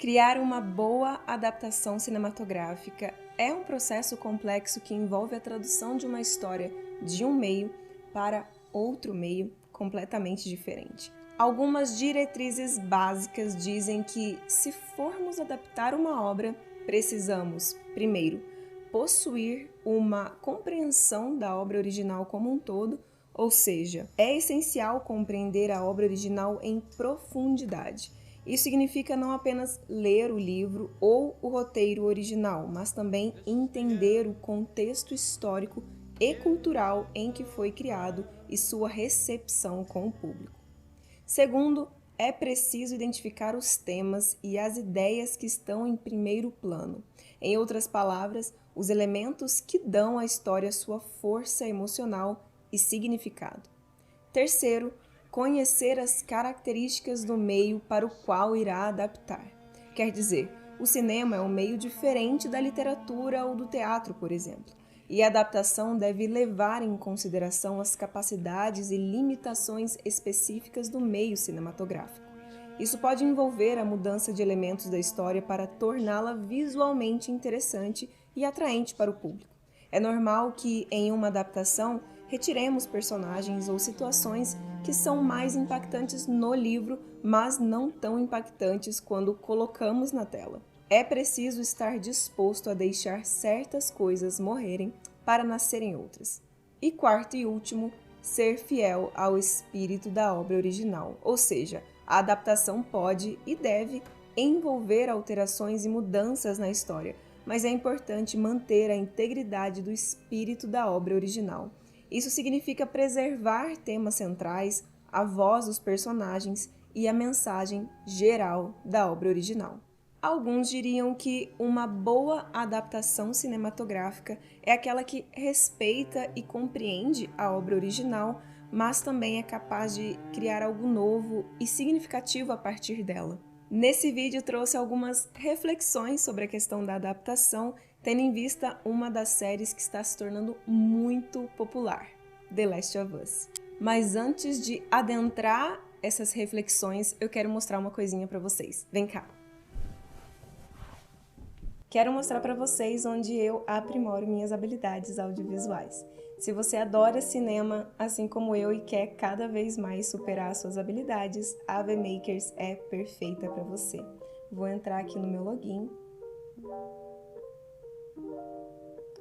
Criar uma boa adaptação cinematográfica é um processo complexo que envolve a tradução de uma história de um meio para outro meio completamente diferente. Algumas diretrizes básicas dizem que, se formos adaptar uma obra, precisamos, primeiro, possuir uma compreensão da obra original como um todo, ou seja, é essencial compreender a obra original em profundidade. Isso significa não apenas ler o livro ou o roteiro original, mas também entender o contexto histórico e cultural em que foi criado e sua recepção com o público. Segundo, é preciso identificar os temas e as ideias que estão em primeiro plano. Em outras palavras, os elementos que dão à história sua força emocional e significado. Terceiro, conhecer as características do meio para o qual irá adaptar. Quer dizer, o cinema é um meio diferente da literatura ou do teatro, por exemplo, e a adaptação deve levar em consideração as capacidades e limitações específicas do meio cinematográfico. Isso pode envolver a mudança de elementos da história para torná-la visualmente interessante e atraente para o público. É normal que, em uma adaptação, retiremos personagens ou situações que são mais impactantes no livro, mas não tão impactantes quando colocamos na tela. É preciso estar disposto a deixar certas coisas morrerem para nascerem outras. E quarto e último, ser fiel ao espírito da obra original, ou seja, a adaptação pode e deve envolver alterações e mudanças na história, mas é importante manter a integridade do espírito da obra original. Isso significa preservar temas centrais, a voz dos personagens e a mensagem geral da obra original. Alguns diriam que uma boa adaptação cinematográfica é aquela que respeita e compreende a obra original, mas também é capaz de criar algo novo e significativo a partir dela. Nesse vídeo trouxe algumas reflexões sobre a questão da adaptação, tendo em vista uma das séries que está se tornando muito popular, The Last of Us. Mas antes de adentrar essas reflexões, eu quero mostrar uma coisinha para vocês. Vem cá! Quero mostrar para vocês onde eu aprimoro minhas habilidades audiovisuais. Se você adora cinema, assim como eu, e quer cada vez mais superar suas habilidades, a AV Makers é perfeita para você. Vou entrar aqui no meu login.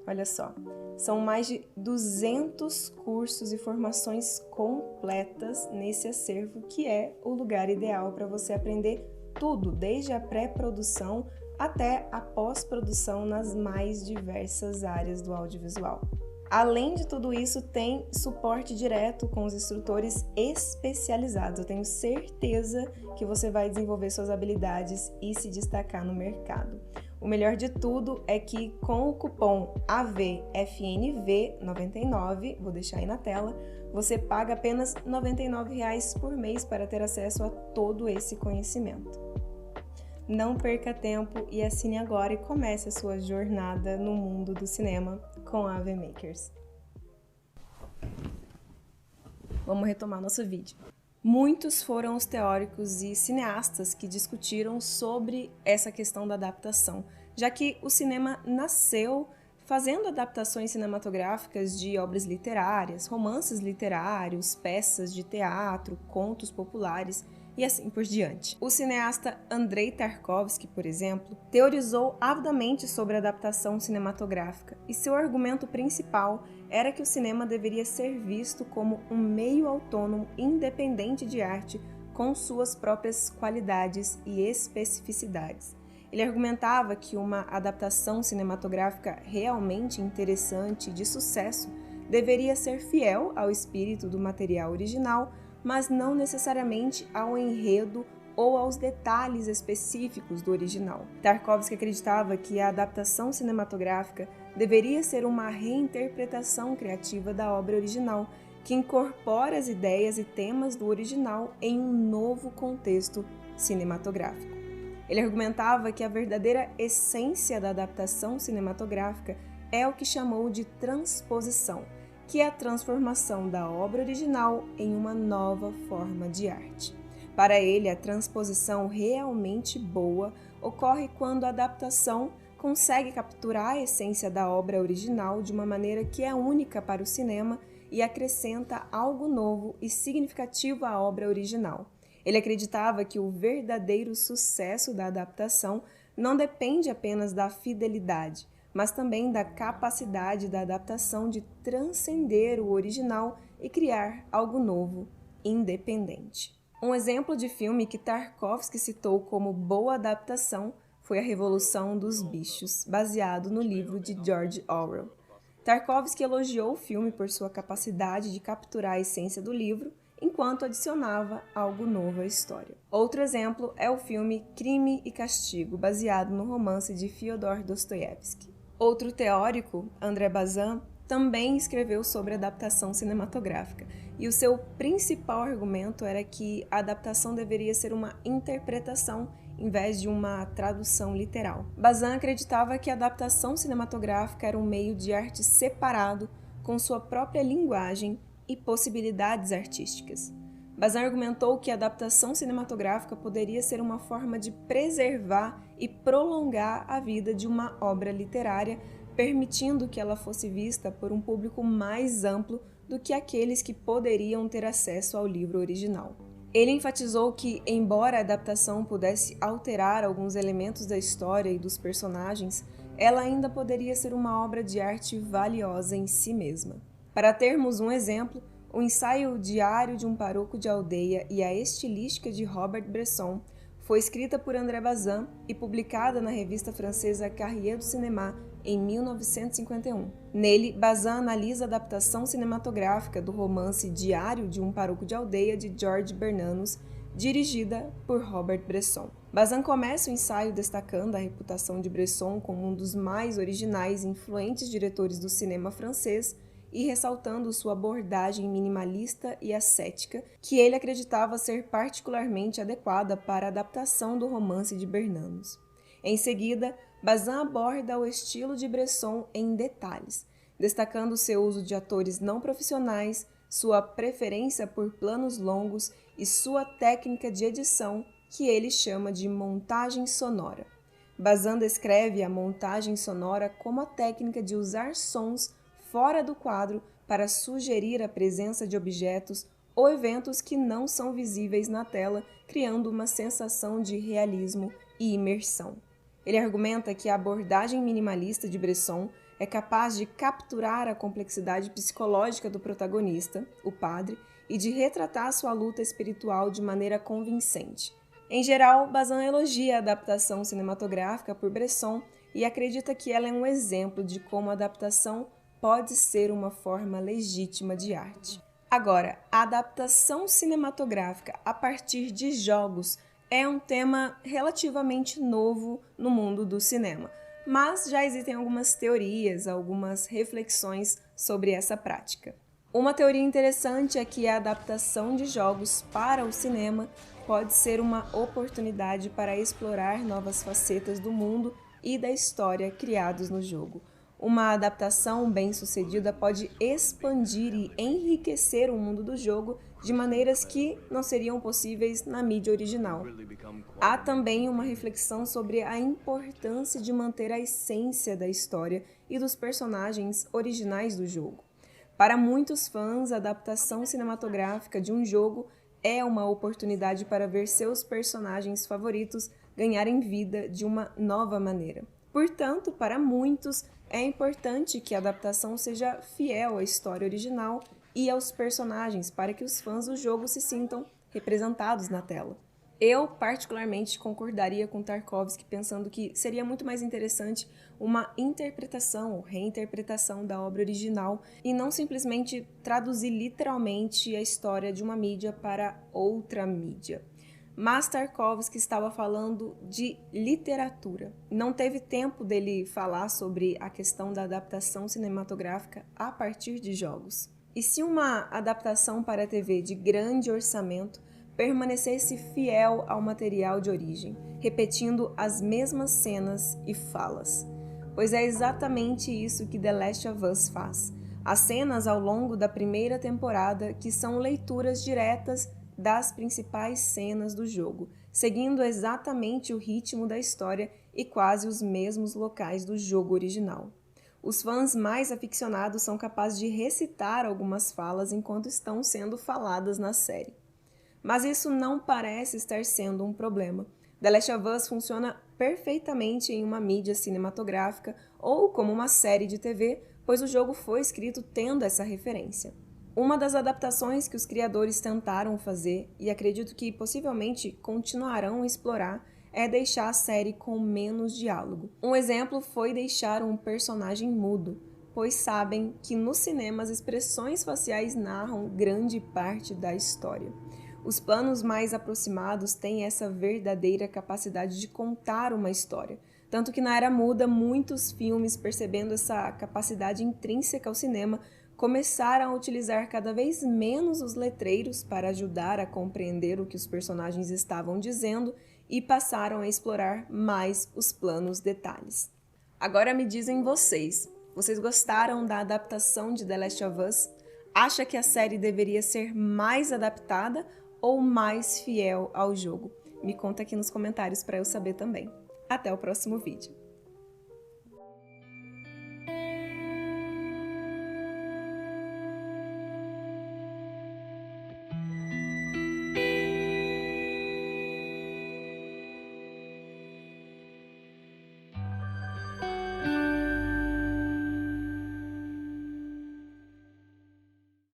Olha só, são mais de 200 cursos e formações completas nesse acervo, que é o lugar ideal para você aprender tudo, desde a pré-produção até a pós-produção nas mais diversas áreas do audiovisual. Além de tudo isso, tem suporte direto com os instrutores especializados. Eu tenho certeza que você vai desenvolver suas habilidades e se destacar no mercado. O melhor de tudo é que com o cupom AVFNV99, vou deixar aí na tela, você paga apenas R$ 99 por mês para ter acesso a todo esse conhecimento. Não perca tempo e assine agora e comece a sua jornada no mundo do cinema com a AV Makers. Vamos retomar nosso vídeo. Muitos foram os teóricos e cineastas que discutiram sobre essa questão da adaptação, já que o cinema nasceu fazendo adaptações cinematográficas de obras literárias, romances literários, peças de teatro, contos populares e assim por diante. O cineasta Andrei Tarkovsky, por exemplo, teorizou avidamente sobre a adaptação cinematográfica, e seu argumento principal era que o cinema deveria ser visto como um meio autônomo independente de arte, com suas próprias qualidades e especificidades. Ele argumentava que uma adaptação cinematográfica realmente interessante e de sucesso deveria ser fiel ao espírito do material original, mas não necessariamente ao enredo ou aos detalhes específicos do original. Tarkovsky acreditava que a adaptação cinematográfica deveria ser uma reinterpretação criativa da obra original, que incorpora as ideias e temas do original em um novo contexto cinematográfico. Ele argumentava que a verdadeira essência da adaptação cinematográfica é o que chamou de transposição, que é a transformação da obra original em uma nova forma de arte. Para ele, a transposição realmente boa ocorre quando a adaptação consegue capturar a essência da obra original de uma maneira que é única para o cinema e acrescenta algo novo e significativo à obra original. Ele acreditava que o verdadeiro sucesso da adaptação não depende apenas da fidelidade, mas também da capacidade da adaptação de transcender o original e criar algo novo, independente. Um exemplo de filme que Tarkovsky citou como boa adaptação foi A Revolução dos Bichos, baseado no livro de George Orwell. Tarkovsky elogiou o filme por sua capacidade de capturar a essência do livro, enquanto adicionava algo novo à história. Outro exemplo é o filme Crime e Castigo, baseado no romance de Fyodor Dostoiévski. Outro teórico, André Bazin, também escreveu sobre adaptação cinematográfica, e o seu principal argumento era que a adaptação deveria ser uma interpretação em vez de uma tradução literal. Bazin acreditava que a adaptação cinematográfica era um meio de arte separado, com sua própria linguagem e possibilidades artísticas. Bazin argumentou que a adaptação cinematográfica poderia ser uma forma de preservar e prolongar a vida de uma obra literária, permitindo que ela fosse vista por um público mais amplo do que aqueles que poderiam ter acesso ao livro original. Ele enfatizou que, embora a adaptação pudesse alterar alguns elementos da história e dos personagens, ela ainda poderia ser uma obra de arte valiosa em si mesma. Para termos um exemplo, o ensaio Diário de um Paroco de Aldeia e a estilística de Robert-Bresson foi escrita por André Bazin e publicada na revista francesa Cahiers du Cinéma em 1951. Nele, Bazin analisa a adaptação cinematográfica do romance Diário de um Paroco de Aldeia de Georges Bernanos, dirigida por Robert Bresson. Bazin começa o ensaio destacando a reputação de Bresson como um dos mais originais e influentes diretores do cinema francês e ressaltando sua abordagem minimalista e ascética, que ele acreditava ser particularmente adequada para a adaptação do romance de Bernanos. Em seguida, Bazin aborda o estilo de Bresson em detalhes, destacando seu uso de atores não profissionais, sua preferência por planos longos e sua técnica de edição, que ele chama de montagem sonora. Bazin descreve a montagem sonora como a técnica de usar sons fora do quadro para sugerir a presença de objetos ou eventos que não são visíveis na tela, criando uma sensação de realismo e imersão. Ele argumenta que a abordagem minimalista de Bresson é capaz de capturar a complexidade psicológica do protagonista, o padre, e de retratar sua luta espiritual de maneira convincente. Em geral, Bazin elogia a adaptação cinematográfica por Bresson e acredita que ela é um exemplo de como a adaptação pode ser uma forma legítima de arte. Agora, a adaptação cinematográfica a partir de jogos é um tema relativamente novo no mundo do cinema, mas já existem algumas teorias, algumas reflexões sobre essa prática. Uma teoria interessante é que a adaptação de jogos para o cinema pode ser uma oportunidade para explorar novas facetas do mundo e da história criados no jogo. Uma adaptação bem-sucedida pode expandir e enriquecer o mundo do jogo de maneiras que não seriam possíveis na mídia original. Há também uma reflexão sobre a importância de manter a essência da história e dos personagens originais do jogo. Para muitos fãs, a adaptação cinematográfica de um jogo é uma oportunidade para ver seus personagens favoritos ganharem vida de uma nova maneira. Portanto, para muitos, é importante que a adaptação seja fiel à história original e aos personagens para que os fãs do jogo se sintam representados na tela. Eu, particularmente, concordaria com Tarkovsky pensando que seria muito mais interessante uma interpretação ou reinterpretação da obra original e não simplesmente traduzir literalmente a história de uma mídia para outra mídia. Mas Tarkovsky estava falando de literatura. Não teve tempo dele falar sobre a questão da adaptação cinematográfica a partir de jogos. E se uma adaptação para a TV de grande orçamento permanecesse fiel ao material de origem, repetindo as mesmas cenas e falas? Pois é exatamente isso que The Last of Us faz. As cenas ao longo da primeira temporada, que são leituras diretas das principais cenas do jogo, seguindo exatamente o ritmo da história e quase os mesmos locais do jogo original. Os fãs mais aficionados são capazes de recitar algumas falas enquanto estão sendo faladas na série. Mas isso não parece estar sendo um problema. The Last of Us funciona perfeitamente em uma mídia cinematográfica ou como uma série de TV, pois o jogo foi escrito tendo essa referência. Uma das adaptações que os criadores tentaram fazer, e acredito que possivelmente continuarão a explorar, é deixar a série com menos diálogo. Um exemplo foi deixar um personagem mudo, pois sabem que no cinema as expressões faciais narram grande parte da história. Os planos mais aproximados têm essa verdadeira capacidade de contar uma história, tanto que na era muda muitos filmes, percebendo essa capacidade intrínseca ao cinema, começaram a utilizar cada vez menos os letreiros para ajudar a compreender o que os personagens estavam dizendo e passaram a explorar mais os planos detalhes. Agora me dizem vocês gostaram da adaptação de The Last of Us? Acha que a série deveria ser mais adaptada ou mais fiel ao jogo? Me conta aqui nos comentários para eu saber também. Até o próximo vídeo.